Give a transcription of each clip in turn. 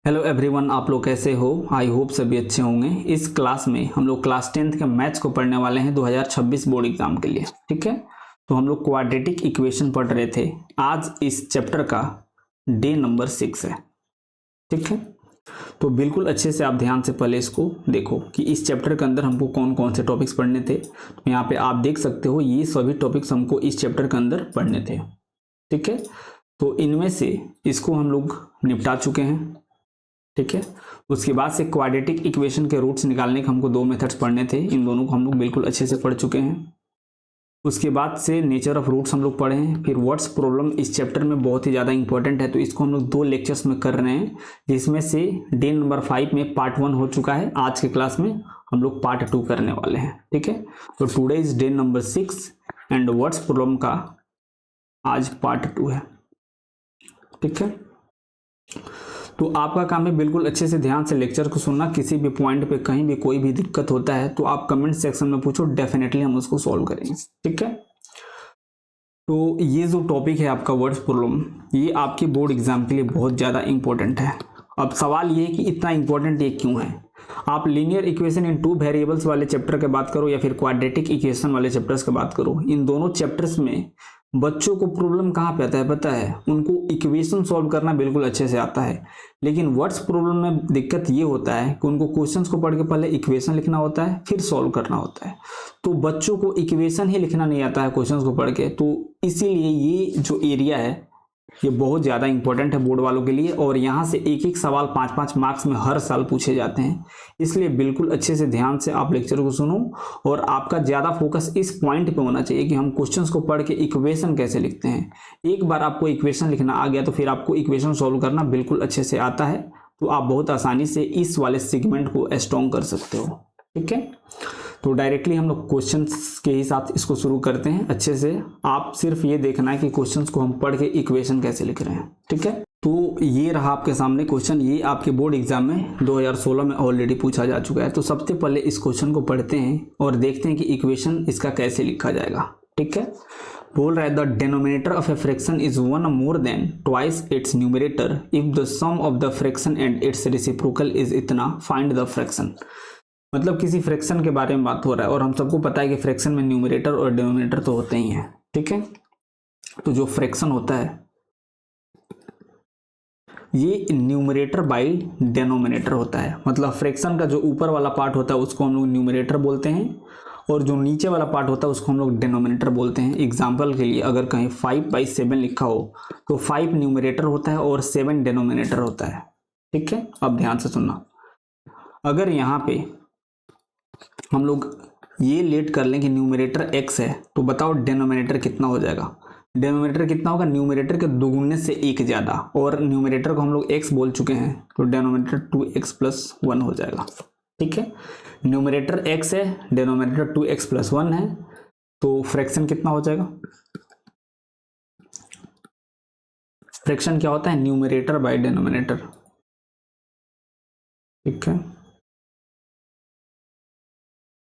Hello everyone, आप लोग कैसे हो? आई होप सभी अच्छे होंगे। इस क्लास में हम लोग क्लास 10th के मैथ्स को पढ़ने वाले हैं 2026 बोर्ड एग्जाम के लिए। ठीक है, तो हम लोग क्वाड्रेटिक इक्वेशन पढ़ रहे थे। आज इस चैप्टर का डे नंबर 6 है। ठीक है, तो बिल्कुल अच्छे से आप ध्यान से पहले इसको देखो कि इस चैप्टर के अंदर हमको कौन कौन से टॉपिक्स पढ़ने थे। तो यहाँ पे आप देख सकते हो ये सभी टॉपिक्स हमको इस चैप्टर के अंदर पढ़ने थे। ठीक है, तो इनमें से इसको हम लोग निपटा चुके हैं। ठीक है, उसके बाद से क्वाड्रेटिक इक्वेशन के रूट्स निकालने के हमको दो मेथड्स पढ़ने थे। इन दोनों को हम लोग बिल्कुल अच्छे से पढ़ चुके हैं। उसके बाद से नेचर ऑफ रूट्स हम लोग पढ़े हैं। फिर व्हाट्स प्रॉब्लम इस चैप्टर में बहुत ही ज़्यादा इंपॉर्टेंट है, तो इसको हम लोग दो लेक्चर्स में कर रहे हैं, जिसमें से डे नंबर 5 में पार्ट 1 हो चुका है। आज के क्लास में हम लोग पार्ट 2 करने वाले हैं। ठीक है, तो today is day number 6 and what's problem का आज पार्ट 2 है। ठीक है, तो आपका काम है बिल्कुल अच्छे से ध्यान से लेक्चर को सुनना। किसी भी पॉइंट पे कहीं भी कोई भी दिक्कत होता है तो आप कमेंट सेक्शन में पूछो, डेफिनेटली हम उसको सॉल्व करेंगे। ठीक है, तो ये जो टॉपिक है आपका वर्ड्स प्रॉब्लम, ये आपके बोर्ड एग्जाम के लिए बहुत ज़्यादा इंपॉर्टेंट है। अब सवाल ये है कि इतना इंपॉर्टेंट ये क्यों है। आप linear equation in two variables वाले चैप्टर की बात करो या फिर क्वाड्रेटिक इक्वेशन वाले चैप्टर्स की बात करो, इन दोनों चैप्टर्स में बच्चों को प्रॉब्लम कहाँ पे आता है पता है? उनको इक्वेशन सॉल्व करना बिल्कुल अच्छे से आता है, लेकिन वर्ड्स प्रॉब्लम में दिक्कत ये होता है कि उनको क्वेश्चंस को पढ़ के पहले इक्वेशन लिखना होता है, फिर सॉल्व करना होता है। तो बच्चों को इक्वेशन ही लिखना नहीं आता है क्वेश्चंस को पढ़ के, तो इसीलिए ये जो एरिया है ये बहुत ज़्यादा इंपॉर्टेंट है बोर्ड वालों के लिए। और यहाँ से एक एक सवाल 5-5 मार्क्स में हर साल पूछे जाते हैं, इसलिए बिल्कुल अच्छे से ध्यान से आप लेक्चर को सुनो। और आपका ज़्यादा फोकस इस पॉइंट पे होना चाहिए कि हम क्वेश्चंस को पढ़ के इक्वेशन कैसे लिखते हैं। एक बार आपको इक्वेशन लिखना आ गया तो फिर आपको इक्वेशन सॉल्व करना बिल्कुल अच्छे से आता है, तो आप बहुत आसानी से इस वाले सेगमेंट को स्ट्रॉन्ग कर सकते हो। ठीक है, तो डायरेक्टली हम लोग क्वेश्चंस के ही साथ इसको शुरू करते हैं अच्छे से। आप सिर्फ ये देखना है कि क्वेश्चंस को हम पढ़ के इक्वेशन कैसे लिख रहे हैं। ठीक है, तो ये रहा आपके सामने क्वेश्चन। ये आपके बोर्ड एग्जाम में 2016 में ऑलरेडी पूछा जा चुका है। तो सबसे पहले इस क्वेश्चन को पढ़ते हैं और देखते हैं कि इक्वेशन इसका कैसे लिखा जाएगा। ठीक है, बोल रहा है the denominator of a fraction is 1 more than twice its numerator if the sum of the fraction and its reciprocal is इतना, फाइंड द फ्रैक्शन। मतलब किसी फ्रैक्शन के बारे में बात हो रहा है और हम सबको पता है कि फ्रैक्शन में न्यूमरेटर और डिनोमिनेटर तो होते ही हैं। ठीक है, तो जो फ्रैक्शन होता है ये न्यूमरेटर बाई डिनोमिनेटर होता है। मतलब फ्रैक्शन का जो ऊपर वाला पार्ट होता है उसको हम लोग न्यूमरेटर बोलते हैं और जो नीचे वाला पार्ट होता है उसको हम लोग डिनोमिनेटर बोलते हैं। एग्जाम्पल के लिए अगर कहीं 5/7 लिखा हो तो 5 न्यूमरेटर होता है और 7 डिनोमिनेटर होता है। ठीक है, अब ध्यान से सुनना। अगर यहाँ पे हम लोग ये लेट कर लें कि न्यूमरेटर x है, तो बताओ डिनोमिनेटर कितना हो जाएगा? डिनोमिनेटर कितना होगा? न्यूमरेटर के दोगुने से एक ज्यादा, और न्यूमरेटर को हम लोग x बोल चुके हैं तो डिनोमिनेटर 2x+1 हो जाएगा। ठीक है, न्यूमरेटर x है, डिनोमिनेटर 2x+1 है, तो फ्रैक्शन कितना हो जाएगा? फ्रैक्शन क्या होता है? Numerator by denominator. ठीक है,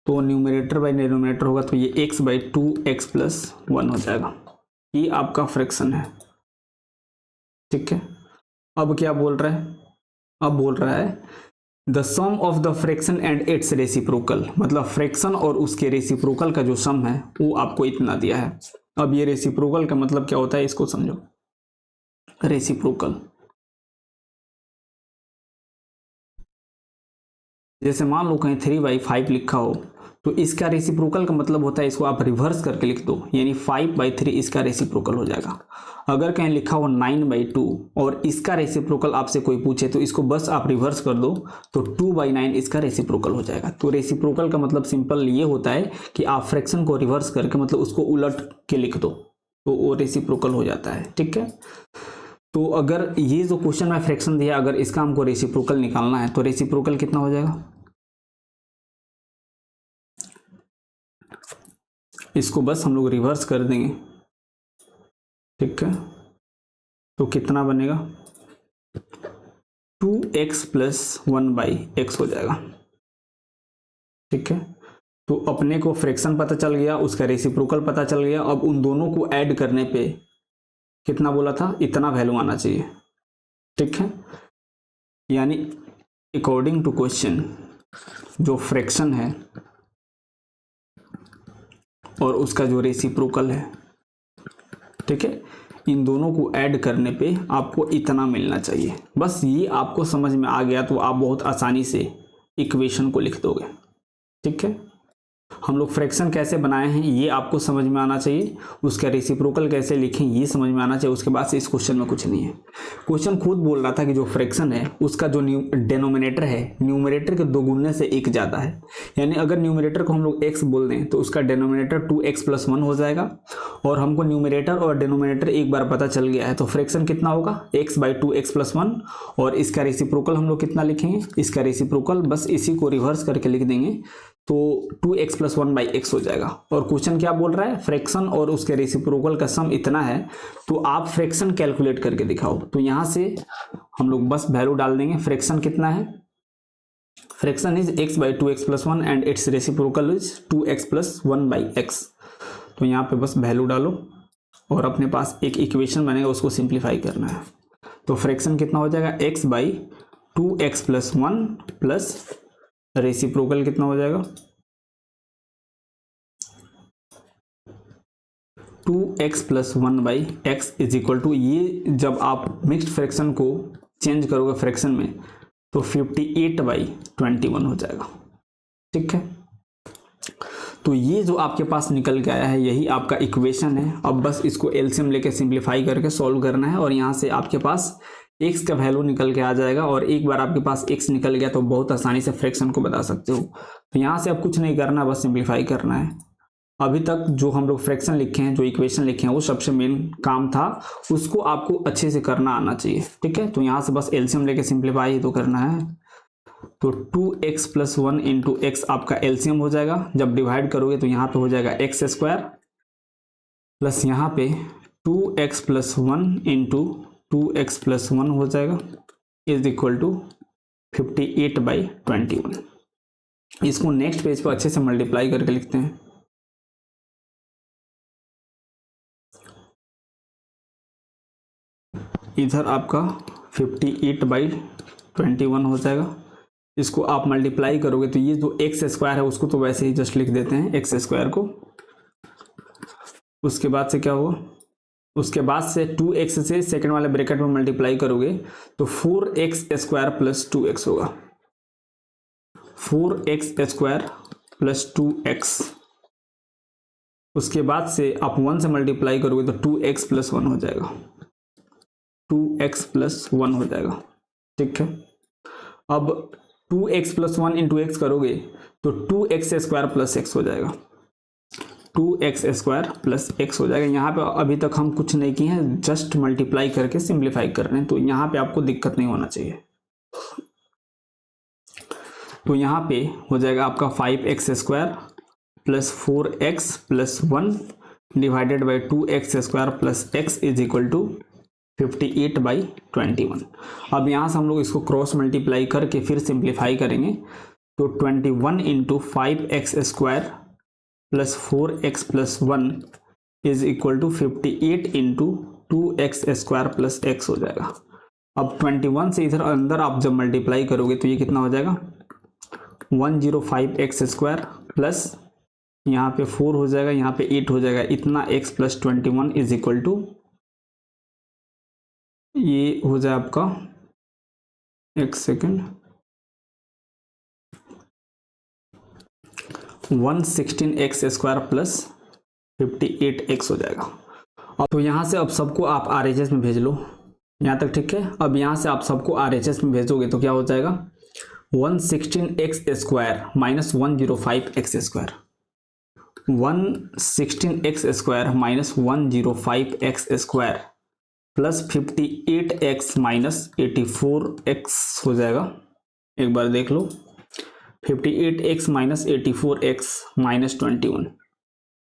तो न्यूमरेटर बाई डिनोमिनेटर होगा तो ये x/2x+1 हो जाएगा। ये आपका फ्रैक्शन है। ठीक है, अब क्या बोल रहा है? अब बोल रहा है the sum of the fraction and its reciprocal. मतलब फ्रैक्शन और उसके रेसिप्रोकल का जो सम है वो आपको इतना दिया है। अब ये रेसिप्रोकल का मतलब क्या होता है इसको समझो। रेसिप्रोकल जैसे मान लो कहीं 3/5 लिखा हो तो इसका रेसिप्रोकल का मतलब होता है, इसको आप रिवर्स करके लिख दो, यानी 5/3 इसका रेसिप्रोकल हो जाएगा। अगर कहीं लिखा हो 9/2 और इसका रेसिप्रोकल आपसे कोई पूछे तो इसको बस आप रिवर्स कर दो तो 2/9 इसका रेसिप्रोकल हो जाएगा। तो रेसिप्रोकल का मतलब सिंपल ये होता है कि आप फ्रैक्शन को रिवर्स करके मतलब उसको उलट के लिख दो तो वो रेसिप्रोकल हो जाता है। ठीक है, तो अगर ये जो क्वेश्चन में फ्रैक्शन दिया, अगर इसका हमको रेसिप्रोकल निकालना है तो रेसिप्रोकल कितना हो जाएगा? इसको बस हम लोग रिवर्स कर देंगे। ठीक है, तो कितना बनेगा? 2x+1/x हो जाएगा। ठीक है, तो अपने को फ्रैक्शन पता चल गया, उसका रेसिप्रोकल पता चल गया। अब उन दोनों को ऐड करने पे कितना बोला था? इतना वैल्यू आना चाहिए। ठीक है, यानी अकॉर्डिंग टू क्वेश्चन जो फ्रैक्शन है और उसका जो रेसिप्रोकल है, ठीक है, इन दोनों को ऐड करने पे आपको इतना मिलना चाहिए। बस ये आपको समझ में आ गया तो आप बहुत आसानी से इक्वेशन को लिख दोगे। ठीक है, हम लोग फ्रैक्शन कैसे बनाए हैं ये आपको समझ में आना चाहिए, उसका रेसिप्रोकल कैसे लिखें ये समझ में आना चाहिए। उसके बाद से इस क्वेश्चन में कुछ नहीं है। क्वेश्चन खुद बोल रहा था कि जो फ्रैक्शन है उसका जो डेनोमिनेटर है न्यूमरेटर के दोगुने से एक ज़्यादा है। यानी अगर न्यूमरेटर को हम लोग x बोल दें तो उसका डेनोमिनेटर 2x+1 हो जाएगा। और हमको न्यूमरेटर और डेनोमिनेटर एक बार पता चल गया है तो फ्रैक्शन कितना होगा x/2x+1। और इसका रेसिप्रोकल हम लोग कितना लिखेंगे, इसका रेसिप्रोकल बस इसी को रिवर्स करके लिख देंगे तो 2x+1/x हो जाएगा। और क्वेश्चन क्या बोल रहा है, फ्रैक्शन और उसके रेसिप्रोकल का सम इतना है तो आप फ्रैक्शन कैलकुलेट करके दिखाओ। तो यहां से हम लोग बस वैल्यू डाल देंगे। फ्रैक्शन कितना है, fraction is x/2x+1 and its reciprocal is 2x+1/x। तो यहाँ पे बस वैल्यू डालो और अपने पास एक इक्वेशन बनेगा, उसको सिंप्लीफाई करना है। तो फ्रैक्शन कितना हो जाएगा, x/2x+1 प्लस रेसिप्रोकल कितना हो जाएगा 2x+1/x इज इक्वल टू, ये जब आप मिक्स्ड फ्रैक्शन को चेंज करोगे फ्रैक्शन में तो 58/21 हो जाएगा। ठीक है, तो ये जो आपके पास निकल के आया है यही आपका इक्वेशन है। अब बस इसको एलसीएम लेके सिंप्लीफाई करके सॉल्व करना है और यहाँ से आपके पास x का वैल्यू निकल के आ जाएगा। और एक बार आपके पास x निकल गया तो बहुत आसानी से फ्रैक्शन को बता सकते हो। तो यहाँ से अब कुछ नहीं करना, बस सिंप्लीफाई करना है। अभी तक जो हम लोग फ्रैक्शन लिखे हैं, जो इक्वेशन लिखे हैं, वो सबसे मेन काम था, उसको आपको अच्छे से करना आना चाहिए। ठीक है, तो यहाँ से बस एलसीएम लेके सिंप्लीफाई ही तो करना है। तो 2x+1 इंटू एक्स आपका एलसीएम हो जाएगा। जब डिवाइड करोगे तो यहाँ पे हो जाएगा x² प्लस यहाँ पे 2x+1 इंटू 2x+1 हो जाएगा इज इक्वल टू 58/21। इसको नेक्स्ट पेज पर अच्छे से मल्टीप्लाई करके लिखते हैं। इधर आपका 58/21 हो जाएगा। इसको आप मल्टीप्लाई करोगे तो ये जो x² है उसको तो वैसे ही जस्ट लिख देते हैं x² को। उसके बाद से क्या होगा, उसके बाद से 2x से सेकंड वाले ब्रैकेट में मल्टीप्लाई करोगे तो 4x² प्लस 2x होगा। 4x² plus 2x। उसके बाद से आप 1 से मल्टीप्लाई करोगे तो 2x+1 हो जाएगा। 2x+1 हो जाएगा। ठीक है, अब 2x+1 इंटू एक्स करोगे तो 2x² प्लस x हो जाएगा। 2x² प्लस x हो जाएगा। यहाँ पे अभी तक हम कुछ नहीं किए हैं, जस्ट मल्टीप्लाई करके सिंप्लीफाई कर रहे हैं, तो यहाँ पे आपको दिक्कत नहीं होना चाहिए। तो यहाँ पे हो जाएगा आपका 5x² plus 4x plus 1 divided by 2x² plus x is equal to 58/21। अब यहाँ से हम लोग इसको क्रॉस मल्टीप्लाई करके फिर सिंप्लीफाई करेंगे तो 21 into 5x² plus 4x plus 1 is equal to 58 into 2x² plus x हो जाएगा। अब 21 से इधर अंदर आप जब मल्टीप्लाई करोगे तो ये कितना हो जाएगा 105x² प्लस यहाँ पे 4 हो जाएगा, यहाँ पे 8 हो जाएगा, इतना x plus 21 is equal to, ये हो जाए आपका, एक सेकेंड, 116x² प्लस 58x हो जाएगा। अब तो यहाँ से अब सबको आप RHS में भेज लो, यहाँ तक ठीक है। अब यहाँ से आप सबको RHS में भेजोगे तो क्या हो जाएगा 116x² minus 105x², 116x² minus 105x² plus 58x minus 84x हो जाएगा। एक बार देख लो, 58x माइनस 84x माइनस 21,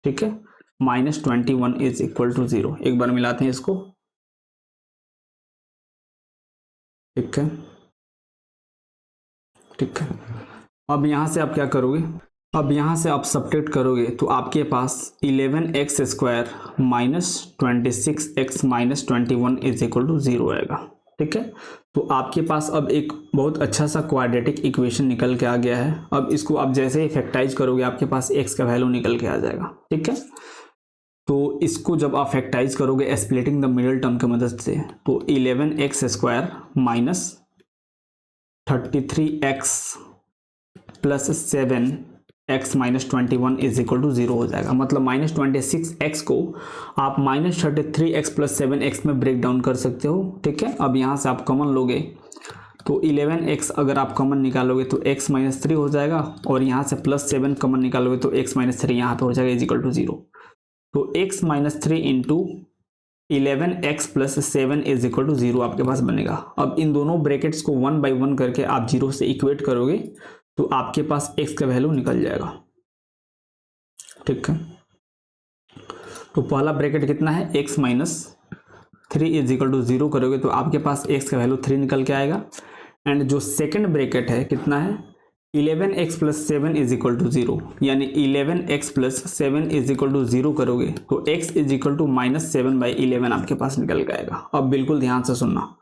ठीक है, माइनस 21 इज इक्वल टू 0। एक बार मिलाते हैं इसको, ठीक है, ठीक है। अब यहाँ से आप क्या करोगे, अब यहाँ से आप सब्ट्रैक्ट करोगे तो आपके पास 11x² minus 26x minus 21 is equal to 0 आएगा। ठीक है, तो आपके पास अब एक बहुत अच्छा सा क्वाड्रेटिक इक्वेशन निकल के आ गया है। अब इसको आप जैसे ही फैक्टराइज करोगे आपके पास x का वैल्यू निकल के आ जाएगा, ठीक है। तो इसको जब आप फैक्टराइज करोगे स्प्लिटिंग द मिडिल टर्म की मदद से, तो 11x² minus 33x plus 7x minus 21 is equal to 0 हो जाएगा। मतलब माइनस 26x को आप माइनस 33x प्लस 7x में ब्रेक डाउन कर सकते हो, ठीक है। अब यहाँ से आप कॉमन लोगे तो 11x अगर आप कॉमन निकालोगे तो x माइनस 3 हो जाएगा, और यहाँ से प्लस 7 कॉमन निकालोगे तो x माइनस 3 यहाँ पे हो जाएगा इज इक्वल टू 0। तो x minus 3 into 11x plus 7 is equal to 0 आपके पास बनेगा। अब इन दोनों ब्रैकेट्स को 1 बाई 1 करके आप 0 से इक्वेट करोगे तो आपके पास x का वैल्यू निकल जाएगा, ठीक है। तो पहला ब्रैकेट कितना है, x minus 3 is equal to 0 करोगे तो आपके पास x का वैल्यू 3 निकल के आएगा। एंड जो सेकंड ब्रैकेट है कितना है, 11x plus 7 is equal to 0, यानी 11x plus 7 is equal to 0 करोगे तो x is equal to minus 7 by 11 आपके पास निकल के आएगा। अब बिल्कुल ध्यान से सुनना,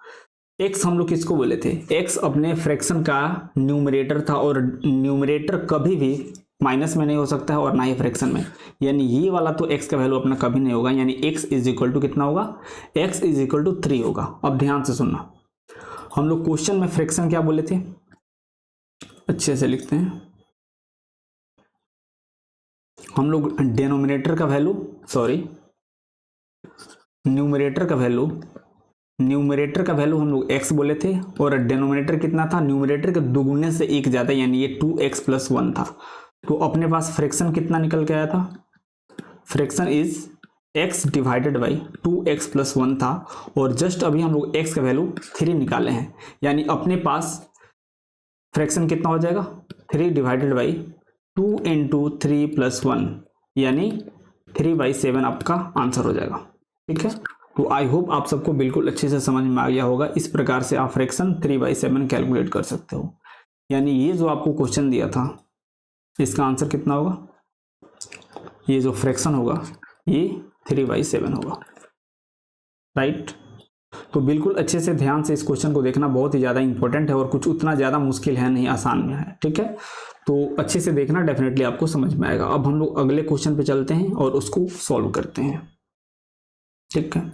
x हम लोग किसको बोले थे, x अपने फ्रैक्शन का न्यूमरेटर था, और न्यूमरेटर कभी भी माइनस में नहीं हो सकता है और ना ही फ्रैक्शन में, यानी ये वाला तो x का वैल्यू अपना कभी नहीं होगा, यानी x इज इक्वल टू कितना होगा, x इज इक्वल टू 3 होगा। अब ध्यान से सुनना, हम लोग क्वेश्चन में फ्रैक्शन क्या बोले थे, अच्छे से लिखते हैं, हम लोग डेनोमिनेटर का वैल्यू, सॉरी न्यूमरेटर का वैल्यू हम लोग x बोले थे, और डेनोमिनेटर कितना था, न्यूमरेटर के दुगुने से 1 ज्यादा, यानी ये 2x प्लस 1 था। तो अपने पास फ्रैक्शन कितना निकल के आया था, fraction is x divided by 2x plus 1 था, और जस्ट अभी हम लोग x का वैल्यू 3 निकाले हैं, यानी अपने पास फ्रैक्शन कितना हो जाएगा, 3 डिवाइडेड बाई 2 इंटू 3 प्लस 1, यानी 3/7 आपका आंसर हो जाएगा, ठीक है। तो आई होप आप सबको बिल्कुल अच्छे से समझ में आ गया होगा। इस प्रकार से आप फ्रैक्शन 3/7 कैलकुलेट कर सकते हो, यानी ये जो आपको क्वेश्चन दिया था इसका आंसर कितना होगा, ये जो फ्रैक्शन होगा ये 3/7 होगा, राइट। तो बिल्कुल अच्छे से ध्यान से इस क्वेश्चन को देखना, बहुत ही ज़्यादा इंपॉर्टेंट है और कुछ उतना ज़्यादा मुश्किल है नहीं, आसान में है, ठीक है। तो अच्छे से देखना, डेफिनेटली आपको समझ में आएगा। अब हम लोग अगले क्वेश्चन पे चलते हैं और उसको सॉल्व करते हैं, ठीक है।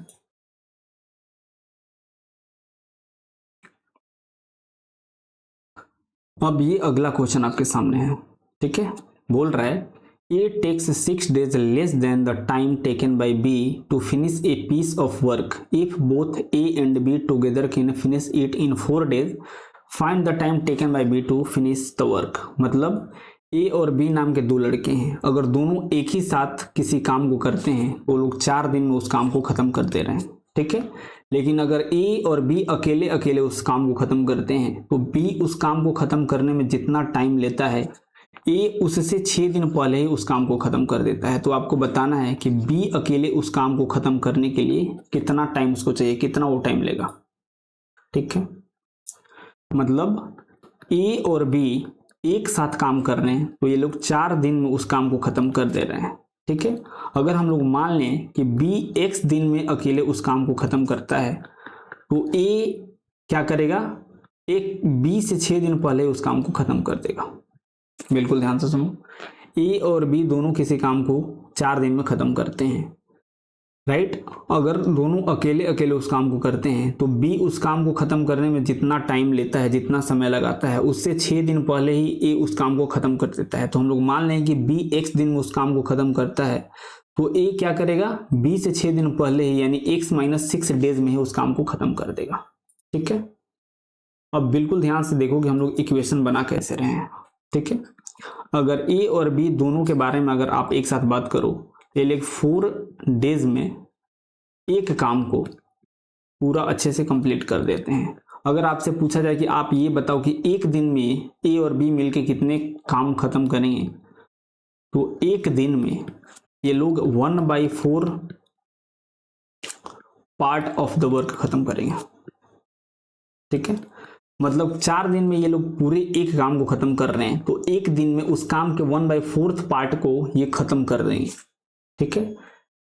अब ये अगला क्वेश्चन आपके सामने है, ठीक है। बोल रहा है A takes 6 days less than the time taken by B to finish a piece of work. If both A and B together can finish it in 4 days, find the time taken by B to finish the work. मतलब A और B नाम के दो लड़के हैं, अगर दोनों एक ही साथ किसी काम को करते हैं वो लोग 4 दिन में उस काम को खत्म कर दे रहे हैं, ठीक है। लेकिन अगर A और B अकेले अकेले उस काम को खत्म करते हैं तो B उस काम को खत्म करने में जितना टाइम लेता है A उससे 6 दिन पहले ही उस काम को खत्म कर देता है। तो आपको बताना है कि B अकेले उस काम को खत्म करने के लिए कितना टाइम उसको चाहिए, कितना वो टाइम लेगा, ठीक है। मतलब A और B एक साथ काम कर रहे हैं तो ये लोग 4 दिन में उस काम को खत्म कर दे रहे हैं, ठीक है। अगर हम लोग मान लें कि B X दिन में अकेले उस काम को खत्म करता है तो A क्या करेगा, एक B से 6 दिन पहले उस काम को खत्म कर देगा। बिल्कुल ध्यान से सुनो, A और B दोनों किसी काम को 4 दिन में खत्म करते हैं, राइट। अगर दोनों अकेले अकेले उस काम को करते हैं तो B उस काम को खत्म करने में जितना टाइम लेता है, जितना समय लगाता है, उससे 6 दिन पहले ही A उस काम को खत्म कर देता है। तो हम लोग मान लें कि B X दिन में उस काम को खत्म करता है तो A क्या करेगा, B से 6 दिन पहले ही यानी X माइनस 6 डेज में ही उस काम को खत्म कर देगा, ठीक है। अब बिल्कुल ध्यान से देखो कि हम लोग इक्वेशन बना कैसे रहे हैं, ठीक है। अगर A और B दोनों के बारे में अगर आप एक साथ बात करो तो ये लोग 4 डेज में एक काम को पूरा अच्छे से कंप्लीट कर देते हैं। अगर आपसे पूछा जाए कि आप ये बताओ कि एक दिन में A और B मिलके कितने काम खत्म करेंगे, तो एक दिन में ये लोग 1/4 पार्ट ऑफ द वर्क खत्म करेंगे, ठीक है। मतलब 4 दिन में ये लोग पूरे एक काम को खत्म कर रहे हैं तो एक दिन में उस काम के 1/4 पार्ट को ये खत्म कर देंगे, ठीक है।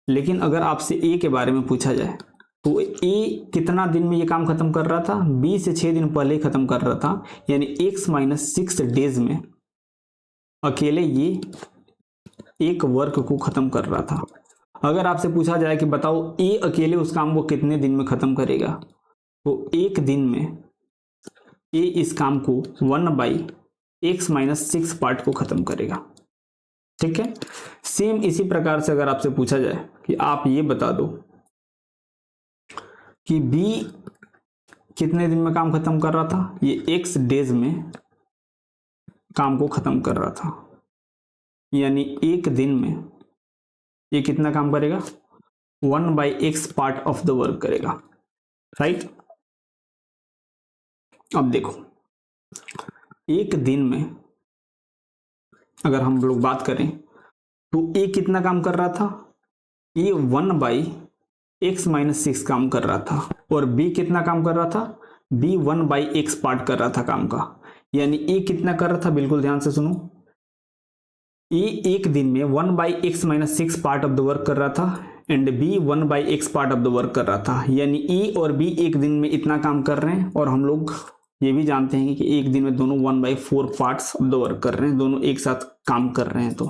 लेकिन अगर आपसे A के बारे में पूछा जाए तो ए कितना दिन में ये काम खत्म कर रहा था, बी से 6 दिन पहले ही खत्म कर रहा था, यानी x माइनस 6 डेज में अकेले ये एक वर्क को खत्म कर रहा था। अगर आपसे पूछा जाए कि बताओ ए अकेले उस काम को कितने दिन में खत्म करेगा, तो एक दिन में ए इस काम को 1/x माइनस 6 पार्ट को खत्म करेगा। ठीक है, सेम इसी प्रकार से अगर आपसे पूछा जाए कि आप ये बता दो कि बी कितने दिन में काम खत्म कर रहा था, ये x डेज में काम को खत्म कर रहा था, यानी एक दिन में ये कितना काम करेगा, 1/x part of the work करेगा। राइट, अब देखो एक दिन में अगर हम लोग बात करें तो ए कितना काम कर रहा था, ये 1/x माइनस 6 काम कर रहा था, और बी कितना काम कर रहा था, बी 1/x पार्ट कर रहा था काम का, यानी ए कितना कर रहा था, बिल्कुल ध्यान से सुनो, ए एक दिन में 1/x minus 6 part of the work कर रहा था and B 1/x part of the work कर रहा था, यानी ए और बी एक दिन में इतना काम कर रहे हैं, और हम लोग ये भी जानते हैं कि एक दिन में दोनों 1/4 पार्ट्स ऑफ द वर्क कर रहे हैं, दोनों एक साथ काम कर रहे हैं। तो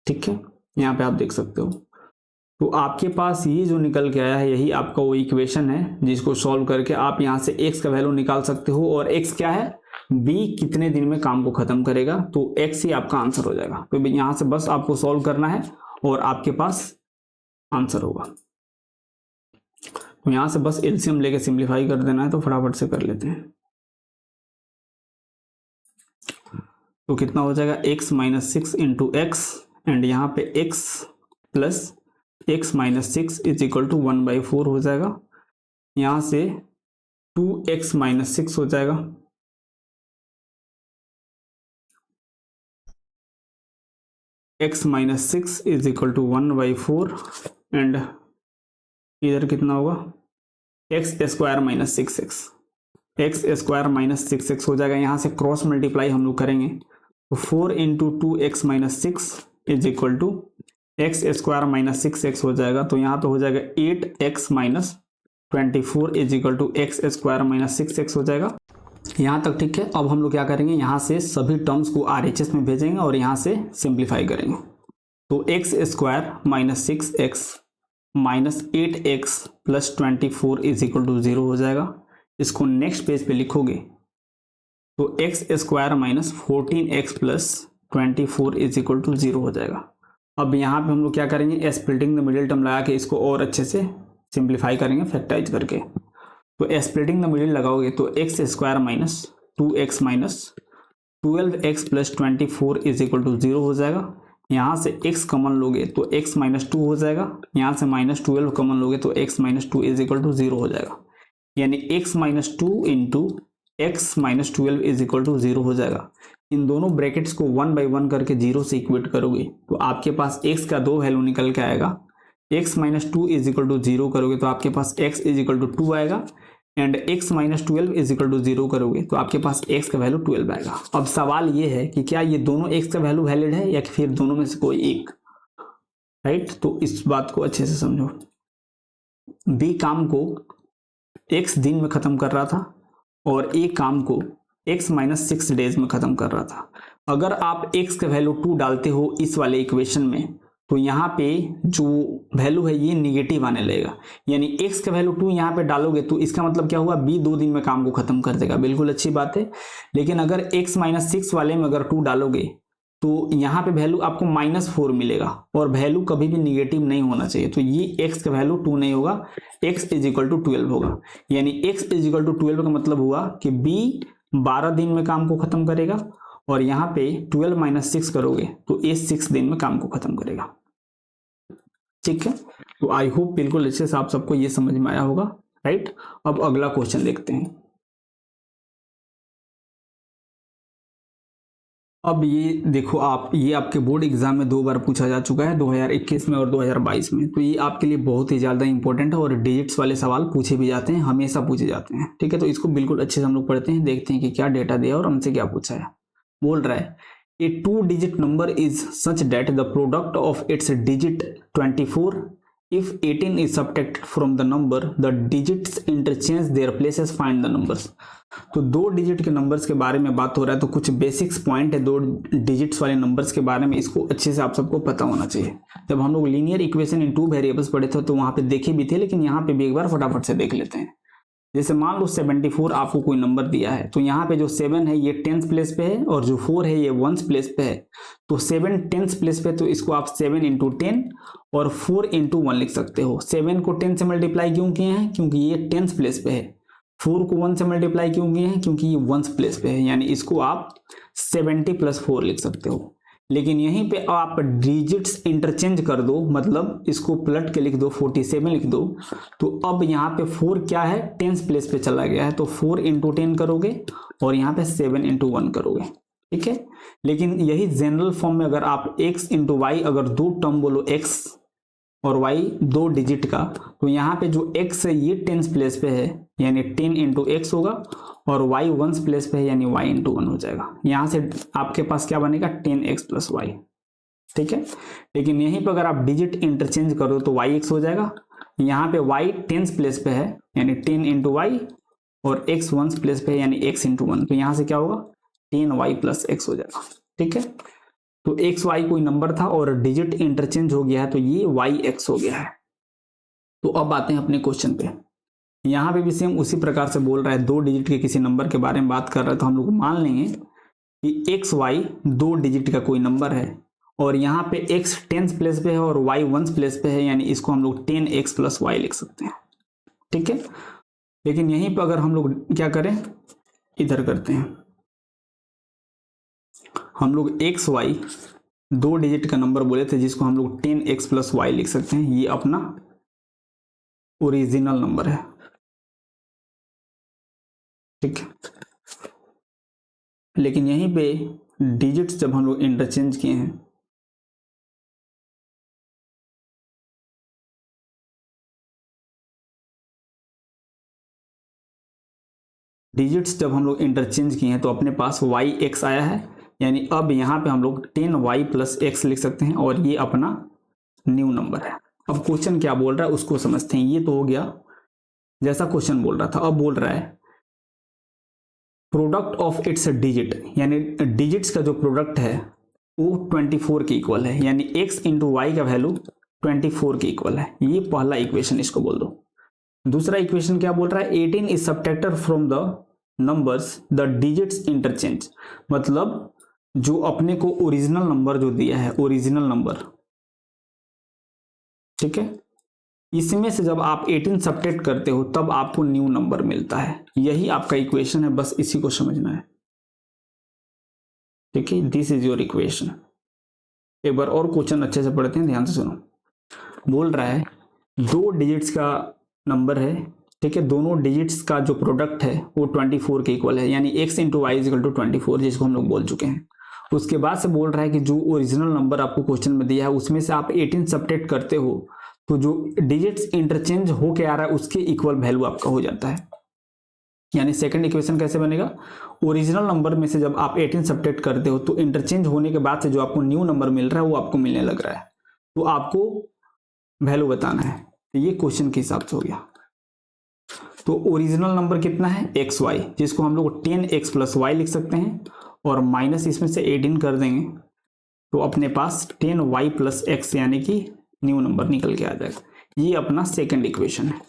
ठीक है, यहाँ पे आप देख सकते हो। तो आपके पास ये जो निकल के आया है यही आपका वो इक्वेशन है जिसको सॉल्व करके आप यहाँ से x का वैल्यू निकाल सकते हो, और x क्या है, b कितने दिन में काम को खत्म करेगा, तो x ही आपका आंसर हो जाएगा। तो यहाँ से बस आपको सॉल्व करना है और आपके पास आंसर होगा। तो यहाँ से बस एलसीएम लेके सिंप्लीफाई कर देना है, तो फटाफट से कर लेते हैं। तो कितना हो जाएगा, x minus 6 into x, and यहाँ पे x plus x minus 6 is equal to 1/4 हो जाएगा। यहाँ से 2x माइनस 6 हो जाएगा, x minus 6 is equal to 1/4, and इधर कितना होगा, x square minus 6x, x square minus 6x हो जाएगा। यहाँ से क्रॉस मल्टीप्लाई हम लोग करेंगे, तो 4 into 2x minus 6 is equal to x square minus 6x हो जाएगा। तो यहाँ पे हो जाएगा 8x minus 24 is equal to x square minus 6x हो जाएगा। यहाँ तक ठीक है। अब हम लोग क्या करेंगे, यहाँ से सभी टर्म्स को RHS में भेजेंगे और यहाँ से सिंप्लीफाई करेंगे। तो x square minus 6x minus 8x plus 24 is equal to 0 हो जाएगा। इसको नेक्स्ट पेज पे लिखोगे तो x square minus 14x plus 24 is equal to 0 हो जाएगा। अब यहाँ पे हम लोग क्या करेंगे, स्प्लिटिंग द मिडिल टर्म लगा के इसको और अच्छे से सिंप्लीफाई करेंगे फैक्टराइज करके। तो स्प्लिटिंग द मिडिल लगाओगे तो x square minus 2x minus 12x plus 24 is equal to 0 हो जाएगा। यहाँ से x कॉमन लोगे तो x माइनस 2 हो जाएगा, यहाँ से माइनस 12 कॉमन लोगे तो x minus 2 is equal to 0 हो जाएगा। यानी x minus 2 into x minus 12 is equal to 0 हो जाएगा। इन दोनों ब्रैकेट्स को 1 बाई 1 करके 0 से इक्वेट करोगे तो आपके पास x का 2 वैल्यू निकल के आएगा। x minus 2 is equal to 0 करोगे तो आपके पास x इज इक्वल टू 2 आएगा, and x minus 12 is equal to 0 करोगे तो आपके पास x का वैल्यू 12 आएगा। अब सवाल ये है कि क्या ये दोनों x का वैल्यू वैलिड है या फिर दोनों में से कोई एक, राइट। तो इस बात को अच्छे से समझो। b काम को x दिन में खत्म कर रहा था और a काम को x माइनस 6 डेज में खत्म कर रहा था। अगर आप x का वैल्यू 2 डालते हो इस वाले इक्वेशन में तो यहाँ पे जो वैल्यू है ये निगेटिव आने लगेगा, यानी x का वैल्यू 2 यहाँ पे डालोगे तो इसका मतलब क्या हुआ, b 2 दिन में काम को खत्म कर देगा। बिल्कुल अच्छी बात है। लेकिन अगर x माइनस 6 वाले में अगर 2 डालोगे तो यहाँ पे वैल्यू आपको -4 मिलेगा, और वैल्यू कभी भी निगेटिव नहीं होना चाहिए। तो ये x का वैल्यू 2 नहीं होगा, x इज इक्वल टू 12 होगा। यानी x इज इक्वल टू 12 का मतलब हुआ कि b 12 दिन में काम को खत्म करेगा, और यहाँ पे 12 माइनस 6 करोगे तो a 6 दिन में काम को खत्म करेगा। ठीक है, तो आई होप बिल्कुल अच्छे से आप सबको ये समझ में आया होगा, राइट। अब अगला क्वेश्चन देखते हैं। अब ये देखो आप, ये आपके बोर्ड एग्जाम में 2 बार पूछा जा चुका है, 2021 में और 2022 में। तो ये आपके लिए बहुत ही ज़्यादा इंपॉर्टेंट है और डिजिट्स वाले सवाल पूछे भी जाते हैं, हमेशा पूछे जाते हैं। ठीक है, तो इसको बिल्कुल अच्छे से हम लोग पढ़ते हैं, देखते हैं कि क्या डेटा दिया और हमसे क्या पूछा है। बोल रहा है ए 2 digit number is such that the product of its digit 24 if 18 is subtracted from the number, the digits interchange their places, find the numbers। तो दो डिजिट के नंबर्स के बारे में बात हो रहा है, तो कुछ बेसिक्स पॉइंट है दो डिजिट्स वाले नंबर्स के बारे में, इसको अच्छे से आप सबको पता होना चाहिए। जब हम लोग linear equation in two variables पढ़े थे तो वहां पे देखे भी थे, लेकिन यहाँ पे भी एक बार फटाफट से देख लेते हैं। जैसे मान लो 74 आपको कोई नंबर दिया है, तो यहाँ पे जो 7 है ये 10th प्लेस पे है और जो 4 है ये 1st प्लेस पे है। तो 7 10th प्लेस पे, तो इसको आप 7 इंटू 10 और 4 इंटू 1 लिख सकते हो। 7 को 10 से मल्टीप्लाई क्यों किए हैं? क्योंकि ये 10th प्लेस पे है। 4 को 1 से मल्टीप्लाई क्यों किए हैं? क्योंकि ये 1st प्लेस पे है, यानी इसको आप 70 + 4 लिख सकते हो। लेकिन यहीं पे आप डिजिट्स इंटरचेंज कर दो, मतलब इसको पलट के लिख दो, 47 लिख दो। तो अब यहाँ पे 4 क्या है? 10th प्लेस पे चला गया है, तो 4 इंटू 10 करोगे और यहाँ पे 7 इंटू 1 करोगे, ठीक है। लेकिन यही जनरल फॉर्म में अगर आप x इंटू वाई, अगर दो टर्म बोलो x और y दो डिजिट का, तो यहाँ पे जो x है ये 10th प्लेस पे है, यानी 10 इंटू x होगा, और y 1st प्लेस पे है, यानी y इंटू 1 हो जाएगा। यहाँ से आपके पास क्या बनेगा? 10x + y, ठीक है। लेकिन यहीं पर अगर आप डिजिट इंटरचेंज करो तो yx हो जाएगा। यहाँ पे y 10th प्लेस पे है, यानी 10 इंटू वाई, और x 1st प्लेस पे है, यानी x इंटू 1। तो यहाँ से क्या होगा? 10y + x हो जाएगा, ठीक है। तो एक्स वाई कोई नंबर था और डिजिट इंटरचेंज हो गया है, तो ये वाई एक्स हो गया है। तो अब आते हैं अपने क्वेश्चन पे। यहाँ पे भी सेम उसी प्रकार से बोल रहा है, दो डिजिट के किसी नंबर के बारे में बात कर रहा है, तो हम लोग मान लेंगे कि एक्स वाई दो डिजिट का कोई नंबर है, और यहाँ पे x 10th प्लेस पे है और y 1st प्लेस पे है, यानी इसको हम लोग 10x + y लिख सकते हैं, ठीक है। लेकिन यहीं पर अगर हम लोग क्या करें, इधर करते हैं, हम लोग एक्स वाई दो डिजिट का नंबर बोले थे, जिसको हम लोग 10x + y लिख सकते हैं। ये अपना ओरिजिनल नंबर है, ठीक है। लेकिन यहीं पे डिजिट्स जब हम लोग इंटरचेंज किए हैं, तो अपने पास वाई एक्स आया है, यानी अब यहाँ पे हम लोग 10y + x लिख सकते हैं, और ये अपना न्यू नंबर है। अब क्वेश्चन क्या बोल रहा है उसको समझते हैं। ये तो हो गया जैसा क्वेश्चन बोल रहा था। अब बोल रहा है प्रोडक्ट ऑफ इट्स डिजिट, यानी डिजिट्स का जो प्रोडक्ट है वो 24 के इक्वल है, यानी x इंटू वाई का वैल्यू 24 के इक्वल है। ये पहला इक्वेशन इसको बोल दो। दूसरा इक्वेशन क्या बोल रहा है? 18 is subtracted from the numbers the digits interchange, मतलब जो अपने को ओरिजिनल नंबर जो दिया है, ओरिजिनल नंबर, ठीक है, इसमें से जब आप 18 सब्ट्रैक्ट करते हो तब आपको न्यू नंबर मिलता है। यही आपका इक्वेशन है, बस इसी को समझना है, ठीक है। This is your equation. एक बार और क्वेश्चन अच्छे से पढ़ते हैं, ध्यान से सुनो। बोल रहा है दो डिजिट्स का नंबर है, ठीक है, दोनों डिजिट्स का जो प्रोडक्ट है वो 24 के इक्वल है, यानी x into y equal to 24, जिसको हम लोग बोल चुके हैं। उसके बाद से बोल रहा है कि जो ओरिजिनल नंबर आपको क्वेश्चन में दिया है उसमें से आप 18 सब्ट्रैक्ट करते हो, तो जो डिजिट्स इंटरचेंज होके आ रहा है उसके इक्वल वैल्यू आपका हो जाता है। यानी सेकंड इक्वेशन कैसे बनेगा? ओरिजिनल नंबर में से जब आप 18 सब्ट्रैक्ट करते हो तो इंटरचेंज होने के बाद से जो आपको न्यू नंबर मिल रहा है वो आपको मिलने लग रहा है, तो आपको वैल्यू बताना है। तो ये क्वेश्चन के हिसाब से हो गया। तो ओरिजिनल नंबर कितना है? एक्स वाई, जिसको हम लोग 10x + y लिख सकते हैं, और माइनस इसमें से 18 कर देंगे तो अपने पास 10y + x, यानी कि न्यू नंबर निकल के आ जाएगा। ये अपना सेकंड इक्वेशन है,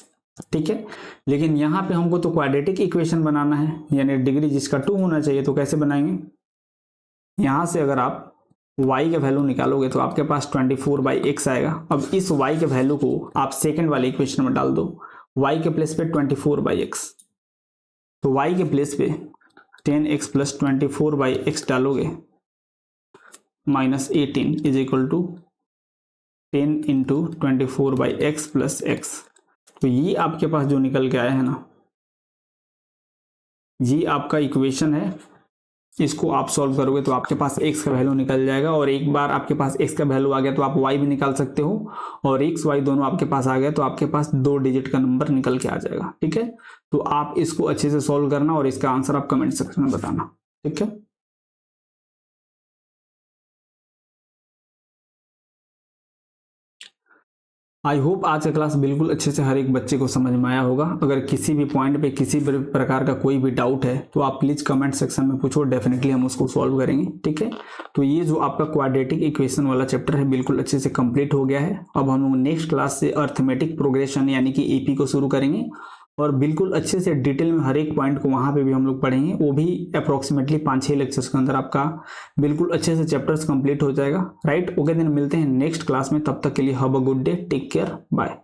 ठीक है। लेकिन यहाँ पे हमको तो क्वाड्रेटिक इक्वेशन बनाना है, यानी डिग्री जिसका 2 होना चाहिए। तो कैसे बनाएंगे? यहाँ से अगर आप y का वैल्यू निकालोगे तो आपके पास 24/x आएगा। अब इस y के वैल्यू को आप सेकंड वाले इक्वेशन में डाल दो, y के प्लेस पे 24/x, तो y के प्लेस पे 10x + 24/x डालोगे, -18 is equal to 10 into 24/x + x। तो ये आपके पास जो निकल के आया है ना, ये आपका इक्वेशन है। इसको आप सॉल्व करोगे तो आपके पास x का वैल्यू निकल जाएगा, और एक बार आपके पास x का वैल्यू आ गया तो आप y भी निकाल सकते हो, और x y दोनों आपके पास आ गया तो आपके पास दो डिजिट का नंबर निकल के आ जाएगा, ठीक है। तो आप इसको अच्छे से सॉल्व करना और इसका आंसर आप कमेंट सेक्शन में बताना, ठीक है। आई होप आज का क्लास बिल्कुल अच्छे से हर एक बच्चे को समझ में आया होगा। अगर किसी भी पॉइंट पे किसी भी प्रकार का कोई भी डाउट है तो आप प्लीज कमेंट सेक्शन में पूछो, डेफिनेटली हम उसको सॉल्व करेंगे। ठीक है, तो ये जो आपका क्वाड्रेटिक इक्वेशन वाला चैप्टर है बिल्कुल अच्छे से कंप्लीट हो गया है। अब हम लोग नेक्स्ट क्लास से अर्थमेटिक प्रोग्रेशन यानी कि एपी को शुरू करेंगे और बिल्कुल अच्छे से डिटेल में हर एक पॉइंट को वहां पे भी हम लोग पढ़ेंगे। वो भी अप्रोक्सीमेटली 5-6 लेक्चर्स के अंदर आपका बिल्कुल अच्छे से चैप्टर्स कंप्लीट हो जाएगा। राइट, ओके, दिन मिलते हैं नेक्स्ट क्लास में। तब तक के लिए have a good day, take care, bye.